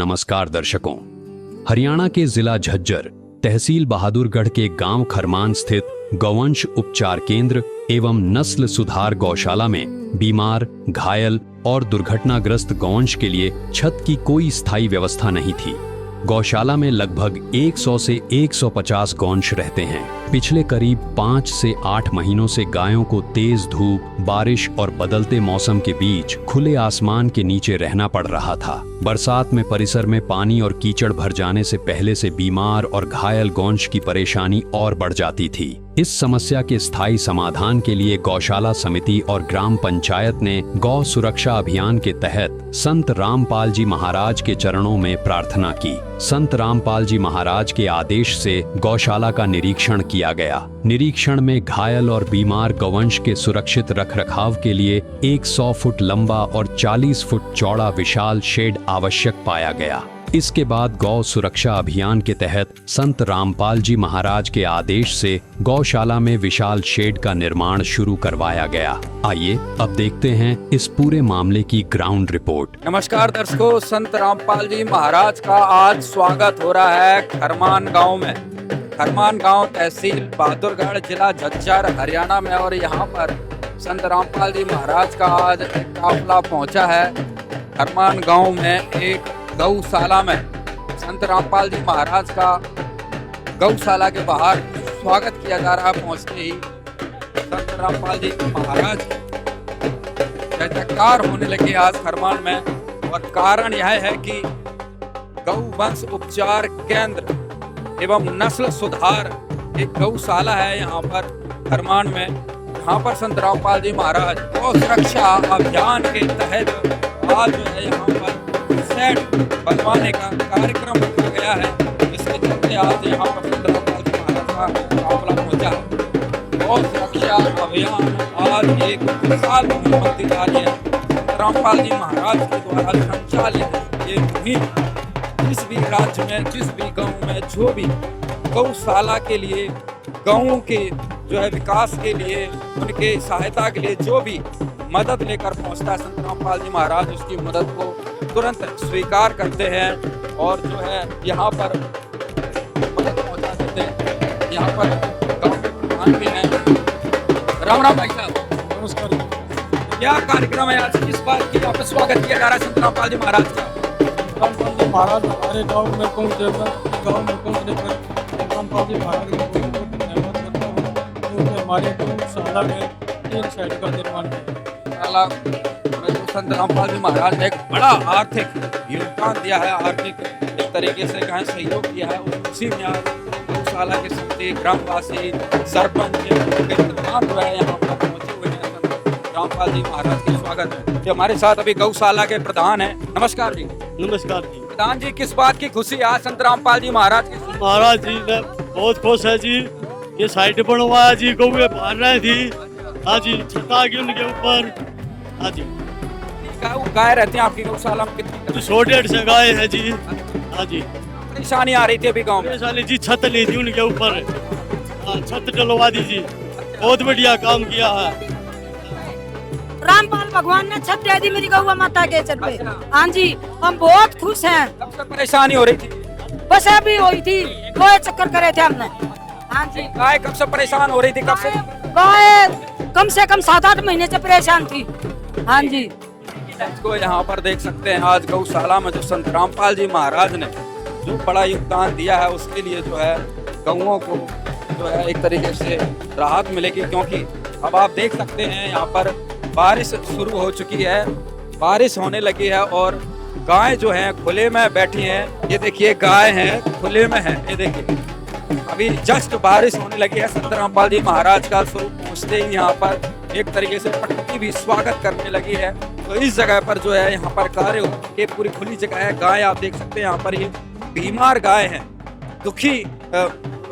नमस्कार दर्शकों। हरियाणा के जिला झज्जर, तहसील बहादुरगढ़ के गांव खरमान स्थित गौवंश उपचार केंद्र एवं नस्ल सुधार गौशाला में बीमार, घायल और दुर्घटनाग्रस्त गौवंश के लिए छत की कोई स्थायी व्यवस्था नहीं थी। गौशाला में लगभग 100 से 150 गौवंश रहते हैं। पिछले करीब 5 से 8 महीनों से गायों को तेज धूप, बारिश और बदलते मौसम के बीच खुले आसमान के नीचे रहना पड़ रहा था। बरसात में परिसर में पानी और कीचड़ भर जाने से पहले से बीमार और घायल गौवंश की परेशानी और बढ़ जाती थी। इस समस्या के स्थायी समाधान के लिए गौशाला समिति और ग्राम पंचायत ने गौ सुरक्षा अभियान के तहत संत रामपाल जी महाराज के चरणों में प्रार्थना की। संत रामपाल जी महाराज के आदेश से गौशाला का निरीक्षण किया गया। निरीक्षण में घायल और बीमार गौवंश के सुरक्षित रखरखाव के लिए एक 100 फुट लंबा और 40 फुट चौड़ा विशाल शेड आवश्यक पाया गया। इसके बाद गौ सुरक्षा अभियान के तहत संत रामपाल जी महाराज के आदेश से गौशाला में विशाल शेड का निर्माण शुरू करवाया गया। आइए अब देखते हैं इस पूरे मामले की ग्राउंड रिपोर्ट। नमस्कार दर्शकों, संत रामपाल जी महाराज का आज स्वागत हो रहा है खरमान गांव में। खरमान गांव तहसील बहादुरगढ़, जिला झज्जर, हरियाणा में। और यहाँ पर संत रामपाल जी महाराज का आज एक काफिला पहुँचा है खरमान गांव में। एक गौशाला में संत रामपाल जी महाराज का गौशाला के बाहर स्वागत किया जा रहा है। पहुंचते ही संत रामपाल जी महाराज जय जयकार होने लगे आज खरमान में। और कारण यह है कि गौवंश उपचार केंद्र एवं नस्ल सुधार एक गौशाला है यहाँ पर खरमान में। यहाँ पर संत रामपाल जी महाराज गौ सुरक्षा अभियान के तहत आज जो है यहाँ पर शेड बनवाने का कार्यक्रम रखा गया है। इसके चलते आज यहाँ पर संत रामपाल जी महाराज का काफिला पहुंचा है। गौ सुरक्षा अभियान आज एक विशाल मुहिम बनती जा रही है। संत रामपाल जी महाराज के द्वारा संचालित ये मुहिम जिस भी राज्य में, जिस भी गांव में, जो भी गौशाला के लिए, गांवों के जो है विकास के लिए, उनके सहायता के लिए जो भी मदद लेकर पहुंचता है संत रामपाल जी महाराज, उसकी मदद को तुरंत स्वीकार करते हैं और जो है यहाँ पर मदद पहुंचा देते हैं। यहाँ पर गांव के प्रधान भी हैं। राम राम भाई साहब, नमस्कार। क्या कार्यक्रम है आज, किस बात की यहाँ पर स्वागत किया जा रहा है संत रामपाल जी महाराज का? रामपाल जी महाराज हमारे गांव में पहुंचे, गांव में पहुंचने पर रामपाल जी महाराज को बहुत धन्यवाद करता हूँ। उन्होंने हमारे गौशाला में 3 शेड का निर्माण किया। संत रामपाल जी महाराज ने एक बड़ा आर्थिक योगदान दिया है, आर्थिक एक तरीके से कहें सहयोग किया है। उसी में आज गौशाला के समिति, ग्रामवासी, सरपंच प्रधान जो है यहाँ पर पहुंचे हुए हैं। संत रामपाल जी महाराज के स्वागत है। जो हमारे साथ अभी गौशाला के प्रधान है। नमस्कार जी। नमस्कार जी। प्रधान जी, किस बात की खुशी आज संत रामपाल जी महाराज की? महाराज जी ने बहुत खुश है जी, ये साइड बनवाया जी, गौएं बाहर रही थी। हाँ जी, छता की उनके ऊपर। हाँ जी, गाय रहती हैं आपकी गौशाला में कितनी? 100-150 से गाय है जी। हाँ जी। परेशानी आ रही थी अभी गाँव में? परेशानी जी, छत ली थी उनके ऊपर। हाँ, छत डलवा दी जी। बहुत बढ़िया काम किया है। रामपाल भगवान ने छत दे दी मेरी गौवा माता के सर पे। हाँ जी, हम बहुत खुश हैं। कब से परेशानी हो रही थी? बस अभी हुई थी, 2 चक्कर करे थे हमने। हाँ जी। गाय कब से परेशान हो रही थी? कब से? गाय कम से कम 7-8 महीने से परेशान थी। हाँ जी। को यहाँ पर देख सकते हैं आज गौशाला में जो संत रामपाल जी महाराज ने जो बड़ा योगदान दिया है, उसके लिए जो है गौओं को जो है एक तरीके से राहत मिलेगी। क्योंकि अब आप देख सकते हैं यहाँ पर बारिश शुरू हो चुकी है, बारिश होने लगी है और गाय जो है खुले में बैठी हैं। ये देखिए, गाय है खुले में है। ये देखिए, अभी जस्ट बारिश होने लगी है। संत रामपाल जी महाराज का स्वरूप पहुँचते ही यहाँ पर एक तरीके से प्रकृति भी स्वागत करने लगी है। तो इस जगह पर जो है यहाँ पर कार्य के पूरी खुली जगह है। गाय आप देख सकते हैं यहाँ पर, ये बीमार गाय है, दुखी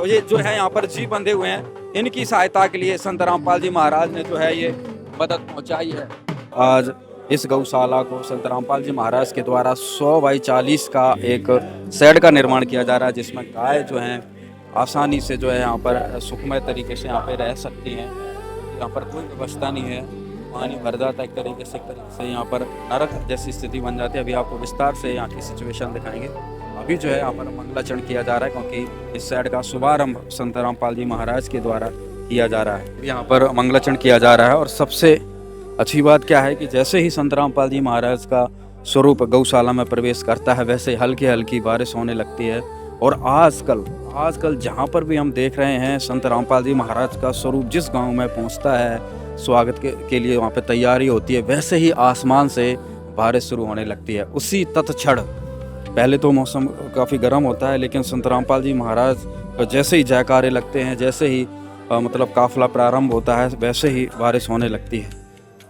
ये जो है यहाँ पर जी बंधे हुए हैं। इनकी सहायता के लिए संत रामपाल जी महाराज ने जो है ये मदद पहुँचाई है। आज इस गौशाला को संत रामपाल जी महाराज के द्वारा 100x40 का एक शेड का निर्माण किया जा रहा है, जिसमें गाय जो है आसानी से जो है यहाँ पर सुखमय तरीके से यहाँ पे रह सकती हैं। यहाँ पर कोई व्यवस्था नहीं है पानी भर जाता है एक तरीके से यहाँ पर नरक जैसी स्थिति बन जाती है। अभी आपको विस्तार से यहाँ की सिचुएशन दिखाएंगे। अभी जो है यहाँ पर मंगलाचरण किया जा रहा है, क्योंकि इस साइड का शुभारंभ संत रामपाल जी महाराज के द्वारा किया जा रहा है। यहाँ पर मंगलाचरण किया जा रहा है और सबसे अच्छी बात क्या है कि जैसे ही संत रामपाल जी महाराज का स्वरूप गौशाला में प्रवेश करता है, वैसे हल्की हल्की बारिश होने लगती है। और आजकल जहाँ पर भी हम देख रहे हैं संत रामपाल जी महाराज का स्वरूप जिस गांव में पहुँचता है, स्वागत के लिए वहाँ पे तैयारी होती है, वैसे ही आसमान से बारिश शुरू होने लगती है। उसी तत्क्षण पहले तो मौसम काफ़ी गर्म होता है, लेकिन संत रामपाल जी महाराज जैसे ही जयकारे लगते हैं, जैसे ही मतलब काफिला प्रारंभ होता है, वैसे ही बारिश होने लगती है।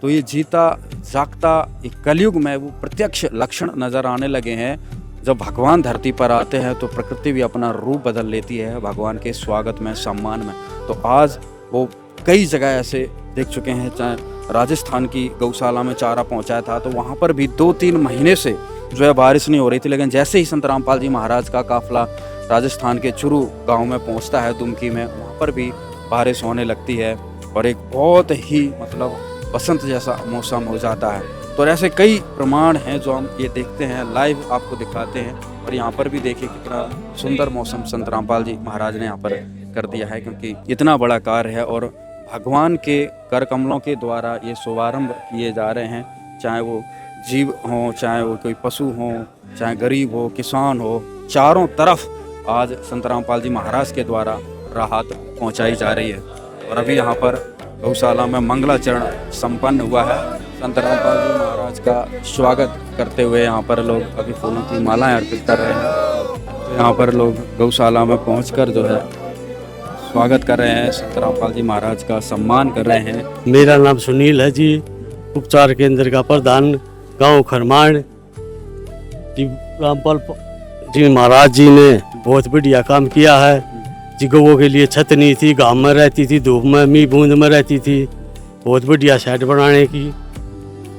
तो ये जीता जागता एक कलयुग में वो प्रत्यक्ष लक्षण नज़र आने लगे हैं। जब भगवान धरती पर आते हैं तो प्रकृति भी अपना रूप बदल लेती है भगवान के स्वागत में, सम्मान में। तो आज वो कई जगह ऐसे देख चुके हैं, चाहे राजस्थान की गौशाला में चारा पहुंचाया था तो वहाँ पर भी 2-3 महीने से जो है बारिश नहीं हो रही थी, लेकिन जैसे ही संत रामपाल जी महाराज का काफिला राजस्थान के चुरू गांव में पहुंचता है, दुमकी में, वहाँ पर भी बारिश होने लगती है और एक बहुत ही मतलब बसंत जैसा मौसम हो जाता है। तो ऐसे कई प्रमाण हैं जो हम ये देखते हैं, लाइव आपको दिखाते हैं। और यहाँ पर भी देखिए कितना सुंदर मौसम संत रामपाल जी महाराज ने यहाँ पर कर दिया है, क्योंकि इतना बड़ा कार्य है और भगवान के कर कमलों के द्वारा ये शुभारंभ किए जा रहे हैं। चाहे वो जीव हों, चाहे वो कोई पशु हों, चाहे गरीब हो, किसान हो, चारों तरफ आज संत रामपाल जी महाराज के द्वारा राहत पहुंचाई जा रही है। और अभी यहाँ पर गौशाला में मंगलाचरण संपन्न हुआ है। संत रामपाल जी महाराज का स्वागत करते हुए यहाँ पर लोग अभी फूलों की मालाएं अर्पित कर रहे हैं। तो यहाँ पर लोग गौशाला में पहुंचकर जो है स्वागत कर रहे हैं, संत रामपाल जी महाराज का सम्मान कर रहे हैं। मेरा नाम सुनील है जी, उपचार केंद्र का प्रधान, गांव खरमाण जी। रामपाल जी महाराज जी ने बहुत बढ़िया काम किया है जी। गौओं के लिए छत नहीं थी, गांव में रहती थी, धूप में मी बूंद में रहती थी, बहुत बढ़िया शेड बनाने की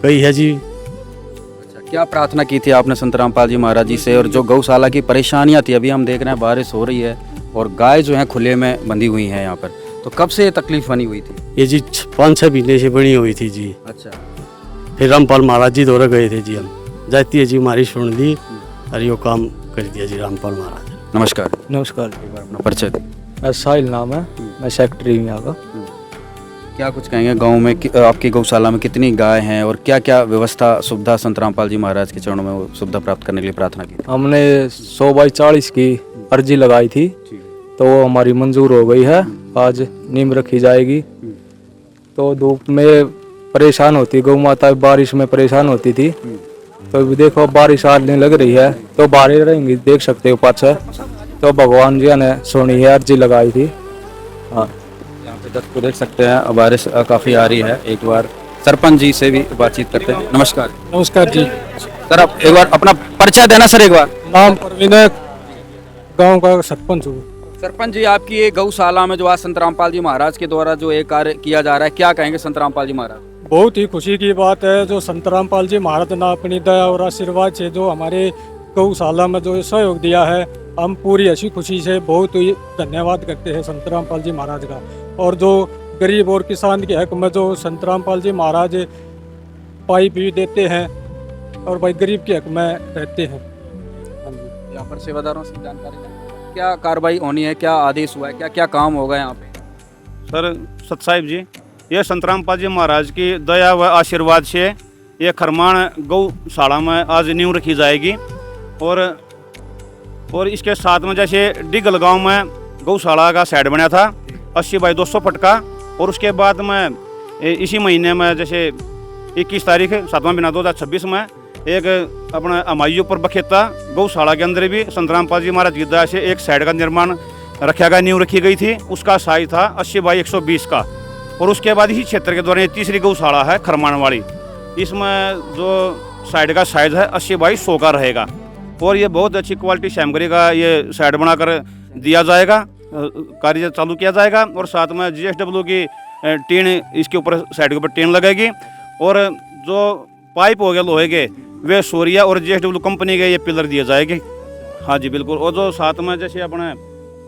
कही है जी। अच्छा, क्या प्रार्थना की थी आपने संत रामपाल जी महाराज जी से? और जो गौशाला की परेशानियां थी, अभी हम देख रहे हैं बारिश हो रही है और गाय जो है खुले में बंधी हुई है यहाँ पर, तो कब से ये तकलीफ बनी हुई थी? ये जी 5-6 महीने से बनी हुई थी जी। अच्छा, फिर रामपाल महाराज जी दौरा गए थे जी, हम जाती है जी हमारी सुन ली और यो काम कर दिया जी रामपाल महाराज। नमस्कार। नमस्कार। एक बार अपना परिचय दें। मैं साहिल नाम है, मैं सेक्रेटरी हूँ यहाँ का। क्या कुछ कहेंगे गांव में आपकी गौशाला में कितनी गाय हैं और क्या क्या व्यवस्था सुविधा संत रामपाल जी महाराज के चरणों में वो सुविधा प्राप्त करने के लिए प्रार्थना की? हमने 100/40 की अर्जी लगाई थी, तो वो हमारी मंजूर हो गई है। आज नींव रखी जाएगी। तो धूप में परेशान होती गौ माता, बारिश में परेशान होती थी, तो देखो बारिश आने लग रही है तो बाहर रहेंगी, देख सकते हो पाछे। तो भगवान जी ने सोनी है अर्जी लगाई थी। हाँ, यहाँ पे दर्शक को देख सकते हैं बारिश काफ़ी आ रही है। एक बार सरपंच जी से भी बातचीत करते हैं। नमस्कार। नमस्कार जी। सर, आप एक बार अपना परिचय देना सर। एक बार नाम विनय, गांव का सरपंच हूँ। सरपंच जी, आपकी ये गौशाला में जो आज संत रामपाल जी महाराज के द्वारा जो एक कार्य किया जा रहा है, क्या कहेंगे संत रामपाल जी महाराज? बहुत ही खुशी की बात है जो संत रामपाल जी महाराज ने अपनी दया और आशीर्वाद से जो हमारे गौशाला में जो सहयोग दिया है, हम पूरी ऐसी खुशी से बहुत ही धन्यवाद करते हैं संत रामपाल जी महाराज का। और जो गरीब और किसान के हक में जो संत रामपाल जी महाराज पाइप भी देते हैं और भाई गरीब के हक में रहते हैं। हाँ जी। यहाँ पर सेवादारों से जानकारी लें। क्या कार्रवाई होनी है, क्या आदेश हुआ है, क्या क्या काम होगा यहाँ पे? सर सत साहिब जी, ये संत रामपाल जी महाराज की दया व आशीर्वाद से ये खरमाण गौशाला में आज नींव रखी जाएगी। और इसके साथ में जैसे डिगल गांव में गौशाला का शेड बना था 80/200 फुट का, और उसके बाद में इसी महीने में जैसे 21 तारीख 7वां महीना 2026 में एक अपना अमाइयों पर बखेता गौशाला के अंदर भी संत रामपाल जी महाराज की दया से एक शेड का निर्माण रखा गया, नींव रखी गई थी। उसका साइज था 80/120 का। और उसके बाद इसी क्षेत्र के दौरान ये तीसरी गौशाला है खरमाण वाली। इसमें जो साइड का साइज है 80/100 का रहेगा। और ये बहुत अच्छी क्वालिटी सैमगरी का ये साइड बनाकर दिया जाएगा, कार्य चालू किया जाएगा। और साथ में GSW की टीन इसके ऊपर साइड के ऊपर टीन लगेगी। और जो पाइप हो गए लोहे के, वे सोरिया और GSW कंपनी के ये पिलर दिए जाएंगे। हाँ जी बिल्कुल। और जो साथ में जैसे अपने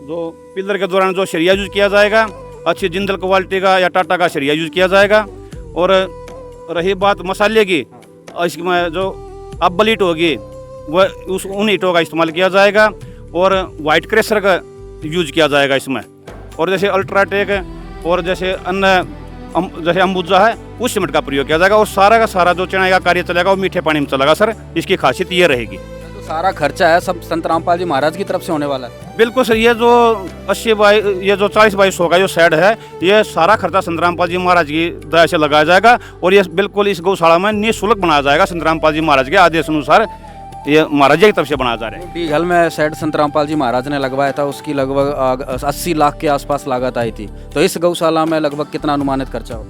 जो पिलर के दौरान जो सरिया यूज किया जाएगा, अच्छी जिंदल क्वालिटी का या टाटा का सरिया यूज किया जाएगा। और रही बात मसाले की, इसमें जो अब बलीट होगी वह उन ईंटों का इस्तेमाल किया जाएगा और वाइट क्रेशर का यूज किया जाएगा इसमें। और जैसे अल्ट्राटेक और जैसे अन्य जैसे अंबुजा है उस सीमेंट का प्रयोग किया जाएगा और सारा का सारा जो चिनाई का कार्य चलेगा वो मीठे पानी में चलेगा सर। इसकी खासियत ये रहेगी। जो सारा खर्चा है सब संत रामपाल जी महाराज की तरफ से होने वाला है। बिल्कुल सर, ये जो 40/100 का जो शेड है ये सारा खर्चा संत रामपाल जी महाराज की दया से लगाया जाएगा और ये बिल्कुल इस गौशाला में निःशुल्क बनाया जाएगा। संत रामपाल जी महाराज के आदेश अनुसार ये महाराज जी की तरफ से बनाया जा रहा है। बीघल में शेड संत रामपाल जी महाराज ने लगवाया था, उसकी लगभग 80 लाख के आसपास लागत आई थी। तो इस गौशाला में लगभग कितना अनुमानित खर्चा हो?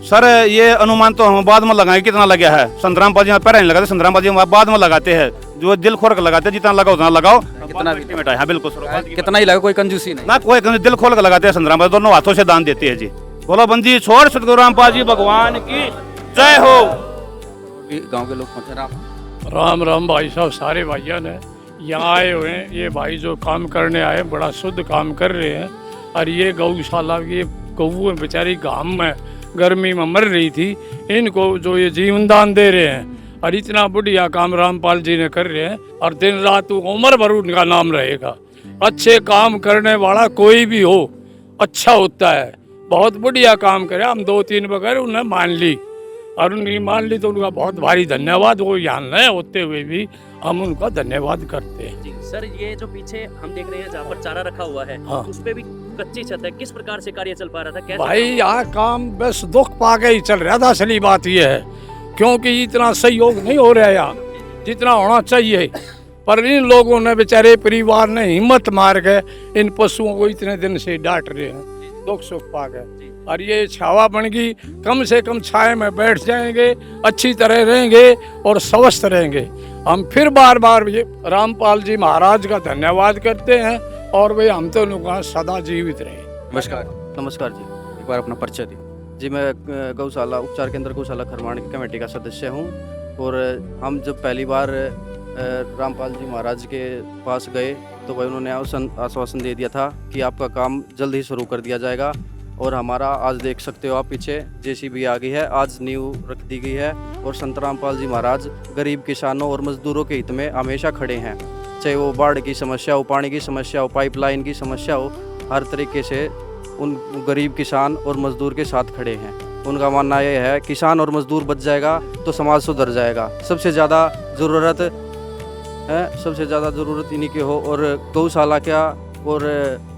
सर ये अनुमान तो हम बाद में लगाएंगे कितना लगा है। संत रामपाल जी पहले नहीं लगाते, संत रामपाल जी बाद में लगाते हैं। जो दिल खोल कर लगाते हैं, जितना लगाओ उतना लगाओ, कितना भी एस्टिमेट है। हाँ बिल्कुल सर, कितना ही लगे, कोई कंजूसी नहीं ना कोई दिल खोल कर लगाते हैं। संत रामपाल दोनों हाथों से दान देते हैं जी। बोलो बंदी छोड़ सतगुरु रामपाल जी भगवान की जय हो। गाँव के लोग पहुँचे। राम राम भाई साहब, सारे भाइयों ने यहाँ आए हुए हैं। ये भाई जो काम करने आए बड़ा शुद्ध काम कर रहे हैं। और ये गौशाला ये गऊ बेचारी घाम में गर्मी में मर रही थी, इनको जो ये जीवन दान दे रहे हैं और इतना बढ़िया काम रामपाल जी ने कर रहे हैं। और दिन रात उम्र भर उनका नाम रहेगा। अच्छे काम करने वाला कोई भी हो अच्छा होता है। बहुत बढ़िया काम करे। हम 2-3 बगैर उन्हें मान ली और उनकी मान ली तो उनका बहुत भारी धन्यवाद। वो यहाँ न होते हुए भी हम उनका धन्यवाद करते हैं। जी सर, ये जो पीछे हम देख रहे हैं जहाँ पर चारा रखा हुआ है, हाँ। उस पे भी कच्ची छत है। किस प्रकार से कार्य चल पा रहा था? कैसे भाई यहाँ काम बस दुख पा के ही चल रहा था। असली बात यह है क्योंकि इतना सहयोग नहीं हो रहा है यहाँ जितना होना चाहिए। पर इन लोगों ने बेचारे परिवार ने हिम्मत मार के इन पशुओं को इतने दिन से डांट रहे हैं, दुख सुख पा गए। और ये छावा बन गई, कम से कम छाए में बैठ जाएंगे, अच्छी तरह रहेंगे और स्वस्थ रहेंगे। हम फिर बार बार ये रामपाल जी महाराज का धन्यवाद करते हैं और वे हम तो लोग सदा जीवित रहे। नमस्कार। नमस्कार जी। एक बार अपना परिचय दिए। जी मैं गौशाला उपचार केंद्र गौशाला खरमाण की कमेटी का सदस्य हूँ। और हम जब पहली बार रामपाल जी महाराज के पास गए तो भाई उन्होंने आश्वासन दे दिया था कि आपका काम जल्द ही शुरू कर दिया जाएगा। और हमारा आज देख सकते हो आप पीछे JCB आ गई है, आज नींव रख दी गई है। और संत रामपाल जी महाराज गरीब किसानों और मजदूरों के हित में हमेशा खड़े हैं। चाहे वो बाढ़ की समस्या हो, पानी की समस्या हो, पाइपलाइन की समस्या हो, हर तरीके से उन गरीब किसान और मजदूर के साथ खड़े हैं। उनका मानना यह है किसान और मजदूर बच जाएगा तो समाज सुधर जाएगा। सबसे ज़्यादा ज़रूरत है, सबसे ज़्यादा ज़रूरत इन्हीं की हो। और गौशाला क्या और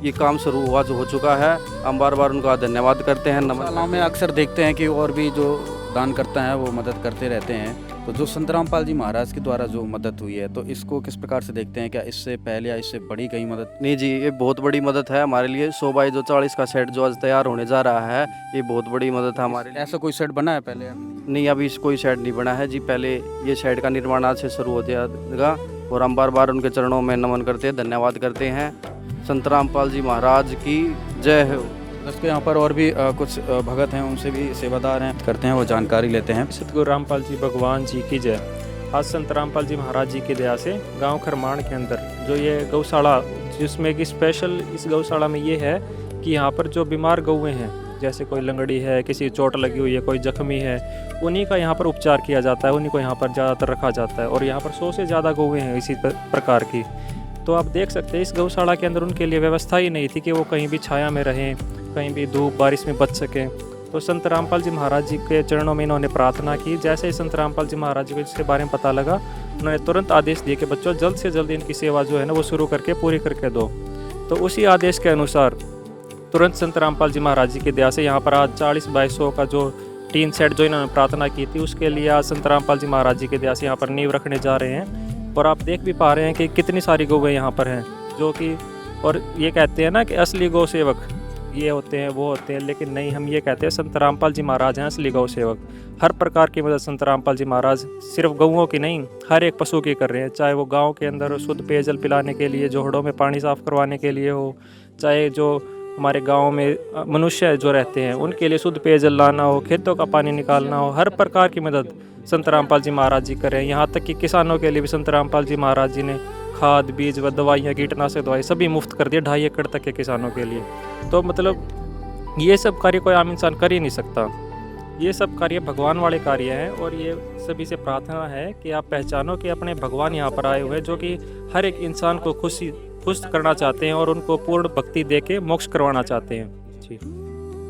ये काम शुरू हुआ जो हो चुका है, हम बार बार उनका धन्यवाद करते हैं। गौशालाओं में अक्सर देखते हैं कि और भी जो दान करते हैं वो मदद करते रहते हैं। तो जो संत रामपाल जी महाराज के द्वारा जो मदद हुई है तो इसको किस प्रकार से देखते हैं? क्या इससे पहले या इससे बड़ी कहीं मदद? नहीं जी, ये बहुत बड़ी मदद है हमारे लिए। 100/40 का सेट जो आज तैयार होने जा रहा है, ये बहुत बड़ी मदद है हमारे लिए। ऐसा कोई सेट बना है पहले? नहीं, अभी कोई सेट नहीं बना है जी। पहले ये सेट का निर्माण आज से शुरू हो जाएगा और हम बार बार उनके चरणों में नमन करते हैं, धन्यवाद करते हैं। संत रामपाल जी महाराज की जय हो। दोस्तों यहाँ पर और भी कुछ भगत हैं, उनसे भी सेवादार हैं, करते हैं, वो जानकारी लेते हैं। सतगुरु रामपाल जी भगवान जी की जय। आज संत रामपाल जी महाराज जी की दया से गांव खरमाण के अंदर जो ये गौशाला, जिसमें कि स्पेशल इस गौशाला में ये है कि यहाँ पर जो बीमार गौएँ हैं, जैसे कोई लंगड़ी है, किसी चोट लगी हुई है, कोई जख्मी है, उन्हीं का यहाँ पर उपचार किया जाता है, उन्हीं को यहाँ पर ज़्यादातर रखा जाता है। और यहाँ पर 100 से ज़्यादा गौएँ हैं इसी प्रकार की। तो आप देख सकते हैं इस गौशाला के अंदर उनके लिए व्यवस्था ही नहीं थी कि वो कहीं भी छाया में रहें, कहीं भी धूप बारिश में बच सकें। तो संत रामपाल जी महाराज जी के चरणों में इन्होंने प्रार्थना की। जैसे ही संत रामपाल जी महाराज जी को इसके बारे में पता लगा, उन्होंने तुरंत आदेश दिए कि बच्चों जल्द से जल्द इनकी सेवा जो है ना वो शुरू करके पूरी करके दो। तो उसी आदेश के अनुसार तुरंत संत रामपाल जी महाराज जी की दया से यहाँ पर आज 40/100 का जो टीन सेट जो इन्होंने प्रार्थना की थी, उसके लिए आज संत रामपाल जी महाराज जी की दया से यहाँ पर नींव रखने जा रहे हैं। और आप देख भी पा रहे हैं कि कितनी सारी गौएँ यहाँ पर हैं, जो कि और ये कहते हैं ना कि असली गौ सेवक ये होते हैं, वो होते हैं, लेकिन नहीं, हम ये कहते हैं संत रामपाल जी महाराज हैं असली गौ सेवक। हर प्रकार की मदद संत रामपाल जी महाराज सिर्फ गौओं की नहीं, हर एक पशु की कर रहे हैं। चाहे वो गांव के अंदर शुद्ध पेयजल पिलाने के लिए, जोहड़ों में पानी साफ करवाने के लिए हो, चाहे जो हमारे गांव में मनुष्य जो रहते हैं उनके लिए शुद्ध पेयजल लाना हो, खेतों का पानी निकालना हो, हर प्रकार की मदद संत रामपाल जी महाराज जी कर रहे हैं। यहाँ तक कि किसानों के लिए भी संत रामपाल जी महाराज जी ने खाद, बीज व दवाइयाँ, कीटनाशक दवाई सभी मुफ्त कर दिए 2.5 एकड़ तक के किसानों के लिए। तो मतलब ये सब कार्य कोई आम इंसान कर ही नहीं सकता। ये सब कार्य भगवान वाले कार्य हैं और ये सभी से प्रार्थना है कि आप पहचानो कि अपने भगवान यहाँ पर आए हुए हैं, जो कि हर एक इंसान को खुश करना चाहते हैं और उनको पूर्ण भक्ति दे के मोक्ष करवाना चाहते हैं। जी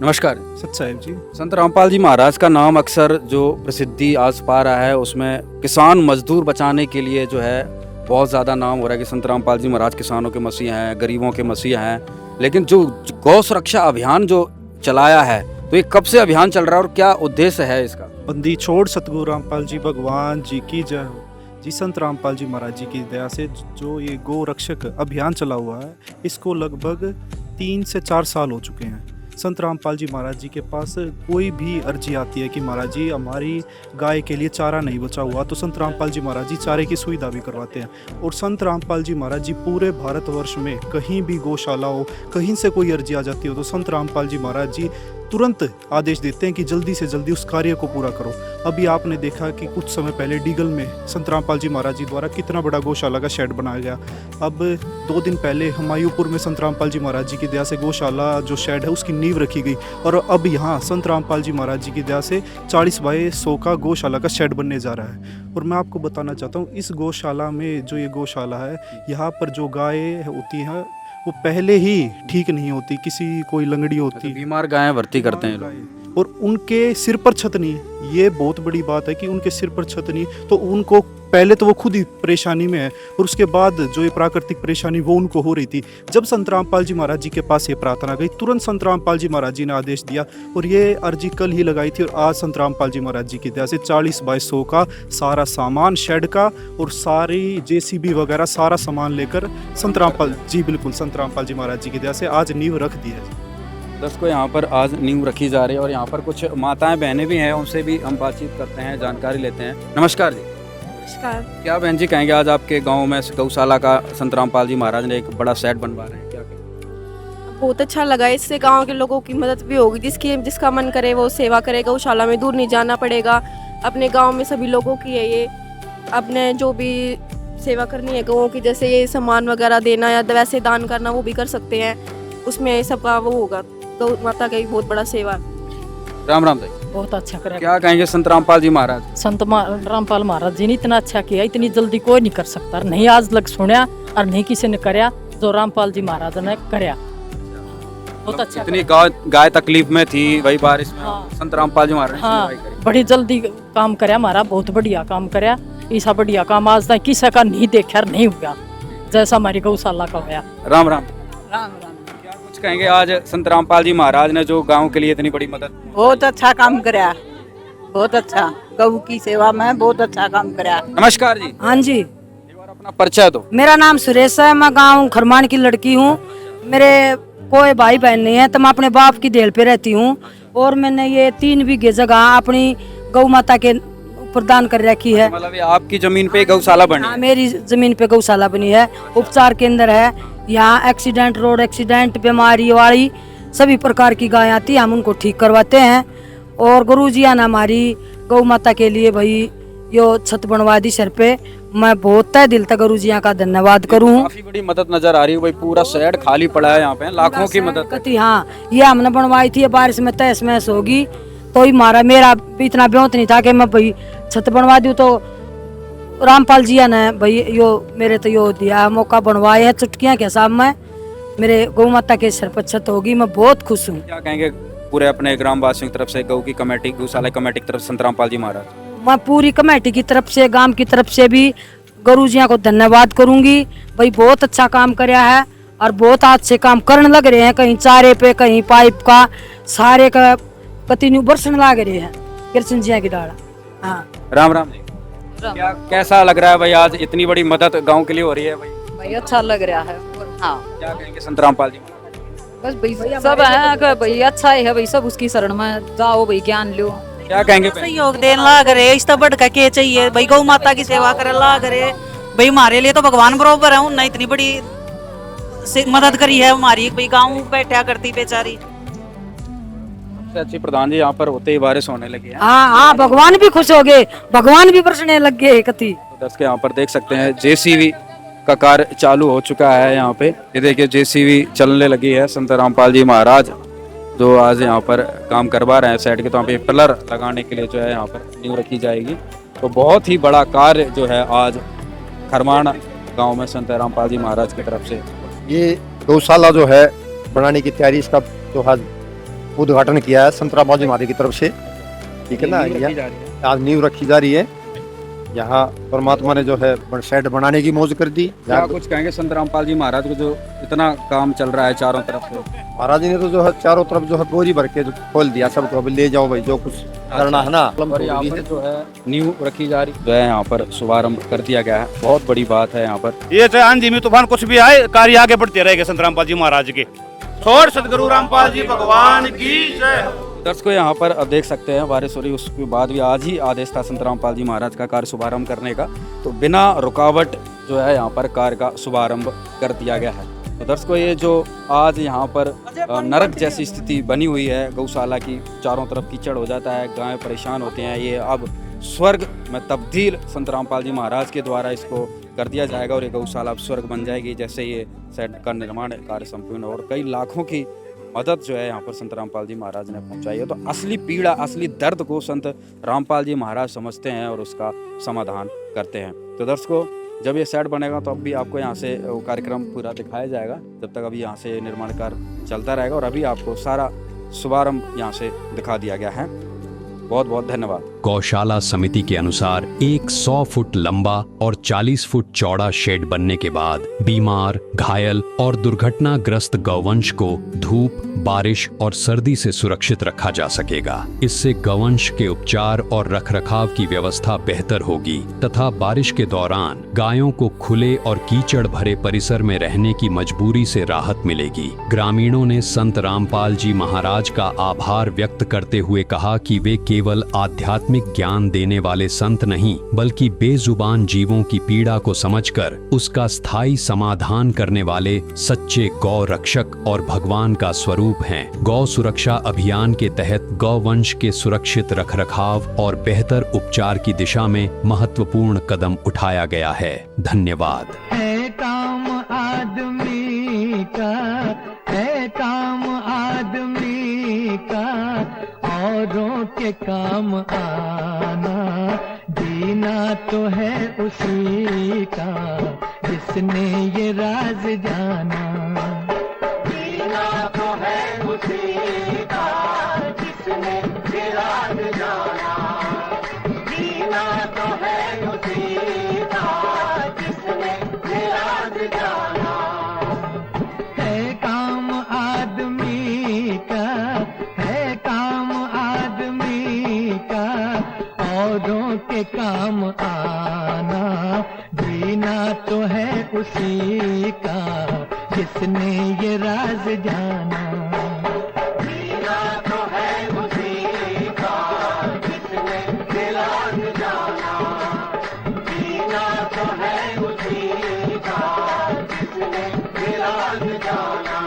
नमस्कार। सच साहिब जी। संत रामपाल जी महाराज का नाम अक्सर जो प्रसिद्धि आज पा रहा है, उसमें किसान मजदूर बचाने के लिए जो है बहुत ज़्यादा नाम हो रहा है कि संत रामपाल जी महाराज किसानों के मसीहा हैं, गरीबों के मसीहा हैं। लेकिन जो गौ सुरक्षा अभियान जो चलाया है, तो ये कब से अभियान चल रहा है और क्या उद्देश्य है इसका? बंदी छोड़ सतगुरु रामपाल जी भगवान जी की जय हो। जी संत रामपाल जी महाराज जी की दया से जो ये गौ रक्षक अभियान चला हुआ है, इसको लगभग 3 से 4 साल हो चुके हैं। संत रामपाल जी महाराज जी के पास कोई भी अर्जी आती है कि महाराज जी हमारी गाय के लिए चारा नहीं बचा हुआ, तो संत रामपाल जी महाराज जी चारे की सुविधा भी करवाते हैं। और संत रामपाल जी महाराज जी पूरे भारतवर्ष में कहीं भी गौशाला हो, कहीं से कोई अर्जी आ जाती हो, तो संत रामपाल जी महाराज जी तुरंत आदेश देते हैं कि जल्दी से जल्दी उस कार्य को पूरा करो। अभी आपने देखा कि कुछ समय पहले डीगल में संत रामपाल जी महाराज जी द्वारा कितना बड़ा गौशाला का शेड बनाया गया। अब 2 दिन पहले हुमायूंपुर में संत रामपाल जी महाराज जी की दया से गौशाला जो शेड है उसकी नींव रखी गई, और अब यहाँ संत रामपाल जी महाराज जी की दया से 40 बाय 100 का गौशाला का शेड बनने जा रहा है। और मैं आपको बताना चाहता हूँ, इस गौशाला में जो ये गौशाला है, यहाँ पर जो गाय होती हैं वो पहले ही ठीक नहीं होती, किसी कोई लंगड़ी होती, तो बीमार गायें भर्ती करते हैं लोग, और उनके सिर पर छत नहीं। ये बहुत बड़ी बात है कि उनके सिर पर छत नहीं, तो उनको पहले तो वो खुद ही परेशानी में है, और उसके बाद जो ये प्राकृतिक परेशानी वो उनको हो रही थी। जब संत रामपाल जी महाराज जी के पास ये प्रार्थना गई, तुरंत संत रामपाल जी महाराज जी ने आदेश दिया, और ये अर्जी कल ही लगाई थी। और आज संत रामपाल जी महाराज जी की दया से 40 बाय 100 का सारा सामान शेड का और सारी JCB वगैरह सारा सामान लेकर संत रामपाल जी, बिल्कुल संत रामपाल जी महाराज जी की दया से आज नींव रख दी है। को यहाँ पर आज नींव रखी जा रही है, और यहाँ पर कुछ माताएं बहनें भी हैं, उनसे भी हम बातचीत करते हैं, जानकारी लेते हैं। नमस्कार जी। नमस्कार। क्या बहन जी कहेंगे, आज आपके गांव में गौशाला का संत रामपाल जी महाराज ने एक बड़ा सेट बनवा रहे हैं, क्या कहेंगे? बहुत अच्छा लगा, इससे गांव के लोगों की मदद भी होगी, जिसका मन करे वो सेवा करे। गौशाला में दूर नहीं जाना पड़ेगा, अपने गांव में सभी लोगों की है ये। अपने जो भी सेवा करनी है गौओं की, जैसे ये सामान वगैरह देना या वैसे दान करना, वो भी कर सकते हैं, उसमें सबका वो होगा। गौ माता का भी बहुत बड़ा सेवा। राम राम जी। बहुत अच्छा करा। क्या कहेंगे संत रामपाल जी महाराज? संत रामपाल महाराज जी ने इतना अच्छा किया, इतनी जल्दी कोई नहीं कर सकता, नहीं आज लग सुनया और नहीं किसी ने करया जो रामपाल जी महाराज ने करया। बहुत अच्छा। इतनी गाय तकलीफ में थी वही बारिश में, हाँ। संत रामपाल जी महाराज हाँ, बड़ी जल्दी काम करया हमारा, बहुत बढ़िया काम करया। ऐसा बढ़िया काम आज तक किसी का नहीं देखा, नहीं हुआ जैसा हमारी गौशाला का हुआ। राम राम। राम राम। कहेंगे आज संत रामपाल जी महाराज ने जो गांव के लिए इतनी बड़ी मदद, बहुत अच्छा काम कराया, बहुत अच्छा गौ की सेवा में बहुत अच्छा काम कराया। नमस्कार जी। हाँ जी। अपना परिचय दो। मेरा नाम सुरेश है, मैं गांव खरमान की लड़की हूँ। मेरे कोई भाई बहन नहीं है, तो मैं अपने बाप की देल पे रहती हूँ, और मैंने ये 3 बीघे जगह अपनी गौ माता के प्रदान कर रखी है। मतलब आपकी जमीन पे गौशाला बनी है? मेरी जमीन पे गौशाला बनी है, उपचार केंद्र है। यहाँ एक्सीडेंट, रोड एक्सीडेंट, बीमारी वाली सभी प्रकार की गाय आती है, हम उनको ठीक करवाते हैं। और गुरुजिया ने हमारी गौ माता के लिए भाई यो छत बनवा दी सर पे, मैं बहुत तय दिल तक गुरुजिया का धन्यवाद करूँ। काफी बड़ी मदद नजर आ रही है भाई, पूरा शेड खाली पड़ा है यहाँ पे, लाखों की मदद। हाँ, ये हमने बनवाई थी, बारिश में तहस महस होगी, तो ही मेरा इतना ब्योत नहीं था कि मैं भाई छत बनवा दूँ। तो रामपाल जी ने भाई यो मेरे तो यो दिया मौका, बनवाए हैं चुटकियाँ के हिसाब में, मेरे गौ माता के सर पर छत होगी, मैं बहुत खुश हूँ। क्या कहेंगे पूरे अपने ग्रामवासियों की तरफ से, गौ की कमेटी, गौशाला कमेटी की तरफ संत रामपाल जी महाराज? मैं पूरी कमेटी की तरफ से, गांव की तरफ से भी गुरुजिया को धन्यवाद करूंगी। भाई बहुत अच्छा काम कराया है, और बहुत अच्छे काम करने लग रहे हैं, कहीं चारे पे, कहीं पाइप का, सारे का कंटिन्यू बरसन लग रहे हैं कृष्ण जी की डाला। हाँ। राम राम जी। क्या कैसा लग रहा है भाई, आज इतनी बड़ी मदद गांव के लिए हो रही है भाई? भाई अच्छा लग रहा है। हाँ। क्या कहेंगे संत रामपाल जी? बस भाई सब है भाई, अच्छा है भाई, सब उसकी शरण में जाओ भाई, ज्ञान लो। क्या कहेंगे? सहयोग देने ला करे, इस तो बढ़ के चाहिए भाई, गौ माता की सेवा करे ला करे भाई, हमारे लिए तो भगवान बराबर है, उन्होंने इतनी बड़ी मदद करी है हमारी भाई, गाँव बैठा करती बेचारी। अच्छी प्रधान जी यहाँ पर होते ही बारिश होने लगी है। हाँ, भगवान भी खुश हो गए, भगवान भी बरसने लग गए कति। के यहाँ पर देख सकते हैं JCB का कार्य चालू हो चुका है। यहाँ पे ये देखिए JCB चलने लगी है। संत रामपाल जी महाराज जो आज यहाँ पर काम करवा रहे हैं साइड के, तो यहाँ पे पिलर लगाने के लिए जो है यहाँ पर नींव रखी जाएगी। तो बहुत ही बड़ा कार्य जो है आज खरमान गांव में संत रामपाल जी महाराज की तरफ से ये गौशाला जो है बनाने की तैयारी, इसका जो आज उद्घाटन किया है संत रामपाल जी महाराज की तरफ से, ठीक है ना। आज नींव रखी जा रही है। यहाँ परमात्मा ने जो है शेड बनाने की मौज कर दी। क्या कुछ कहेंगे संत रामपाल जी महाराज को, जो इतना काम चल रहा है चारों तरफ से? महाराज जी ने तो जो है चारों तरफ जो है बोरी भर के खोल दिया सबको, अभी ले जाओ भाई जो कुछ करना है ना। और यहाँ पर जो है नींव रखी जा रही जो है, यहाँ पर शुभारंभ कर दिया गया है। बहुत बड़ी बात है यहाँ पर। ये चाहे आंधी में तूफान कुछ भी आए, कार्य आगे बढ़ते रहेंगे संत रामपाल जी महाराज के। छोड़ सदगुरु रामपाल जी भगवान की जय। दर्शकों यहाँ पर अब देख सकते हैं बारिश हो रही, उसके बाद भी आज ही आदेश था संत रामपाल जी महाराज का कार्य शुभारंभ करने का, तो बिना रुकावट जो है यहाँ पर कार्य का शुभारंभ कर दिया गया है। तो दर्शकों ये जो आज यहाँ पर नरक जैसी स्थिति बनी हुई है गौशाला की, चारों तरफ कीचड़ हो जाता है, गायें परेशान होते हैं, ये अब स्वर्ग में तब्दील संत रामपाल जी महाराज के द्वारा इसको कर दिया जाएगा और ये गौशाला अब स्वर्ग बन जाएगी। जैसे ये शेड का निर्माण कार्य संपूर्ण और कई लाखों की मदद जो है यहाँ पर संत रामपाल जी महाराज ने पहुंचाई है। तो असली पीड़ा, असली दर्द को संत रामपाल जी महाराज समझते हैं और उसका समाधान करते हैं। तो दर्शकों जब ये सेट बनेगा तो अब भी आपको यहाँ से वो कार्यक्रम पूरा दिखाया जाएगा, जब तक अभी यहाँ से निर्माण कार्य चलता रहेगा। और अभी आपको सारा शुभारंभ यहाँ से दिखा दिया गया है। बहुत बहुत धन्यवाद। गौशाला समिति के अनुसार एक 100 फुट लंबा और 40 फुट चौड़ा शेड बनने के बाद बीमार, घायल और दुर्घटनाग्रस्त गौवंश को धूप, बारिश और सर्दी से सुरक्षित रखा जा सकेगा। इससे गौवंश के उपचार और रखरखाव की व्यवस्था बेहतर होगी तथा बारिश के दौरान गायों को खुले और कीचड़ भरे परिसर में रहने की मजबूरी से राहत मिलेगी। ग्रामीणों ने संत रामपाल जी महाराज का आभार व्यक्त करते हुए कहा कि वे केवल आध्यात्मिक ज्ञान देने वाले संत नहीं, बल्कि बेजुबान जीवों की पीड़ा को समझकर उसका स्थायी समाधान करने वाले सच्चे गौ रक्षक और भगवान का स्वरूप हैं। गौ सुरक्षा अभियान के तहत गौवंश के सुरक्षित रखरखाव और बेहतर उपचार की दिशा में महत्वपूर्ण कदम उठाया गया है। धन्यवाद। है काम आदमी का, है काम आदमी का, औरों के काम आना, जीना तो है उसी का जिसने ये राज जाना। जीना तो है उसी का जिसने ये राज जाना। जीना तो है उसी का जिसने ये राज जाना। है काम आदमी का, है काम आदमी का, औरों के काम आना, जीना तो है उसी का जिसने ये राज जाना। जीना तो है उसी का जिसने ये राज जाना। जीना तो है उसी का जिसने ये राज जाना।